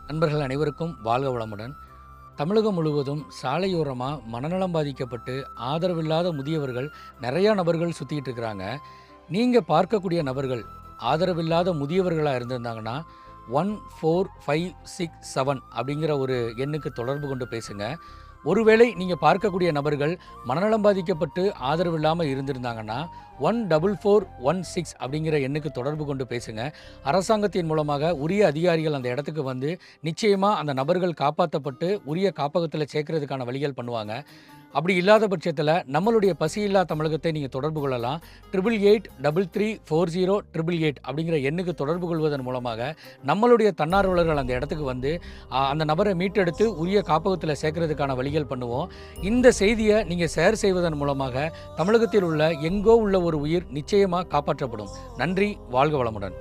நண்பர்கள் அனைவருக்கும் வாழ்க வளமுடன். தமிழகம் முழுவதும் சாலையோரமாக மனநலம் பாதிக்கப்பட்டு ஆதரவில்லாத முதியவர்கள் நிறையா நபர்கள் சுற்றிக்கிட்டு இருக்கிறாங்க. நீங்கள் பார்க்கக்கூடிய நபர்கள் ஆதரவில்லாத முதியவர்களாக இருந்திருந்தாங்கன்னா 14567 அப்படிங்கிற ஒரு எண்ணுக்கு தொடர்பு கொண்டு பேசுங்க. ஒருவேளை நீங்கள் பார்க்கக்கூடிய நபர்கள் மனநலம் பாதிக்கப்பட்டு ஆதரவு இல்லாமல் இருந்திருந்தாங்கன்னா 14416 அப்படிங்கிற எண்ணுக்கு தொடர்பு கொண்டு பேசுங்க. அரசாங்கத்தின் மூலமாக உரிய அதிகாரிகள் அந்த இடத்துக்கு வந்து நிச்சயமாக அந்த நபர்கள் காப்பாற்றப்பட்டு உரிய காப்பகத்தில் சேர்க்கறதுக்கான வழிகள் பண்ணுவாங்க. அப்படி இல்லாத பட்சத்தில் நம்மளுடைய பசியில்லா தமிழகத்தை நீங்கள் தொடர்பு கொள்ளலாம். 8883340888 அப்படிங்கிற எண்ணுக்கு தொடர்பு கொள்வதன் மூலமாக நம்மளுடைய தன்னார்வலர்கள் அந்த இடத்துக்கு வந்து அந்த நபரை மீட்டெடுத்து உரிய காப்பகத்தில் சேர்க்கறதுக்கான வழிகள் பண்ணுவோம். இந்த செய்தியை நீங்கள் ஷேர் செய்வதன் மூலமாக தமிழகத்தில் உள்ள எங்கோ உள்ள ஒரு உயிர் நிச்சயமாக காப்பாற்றப்படும். நன்றி, வாழ்க வளமுடன்.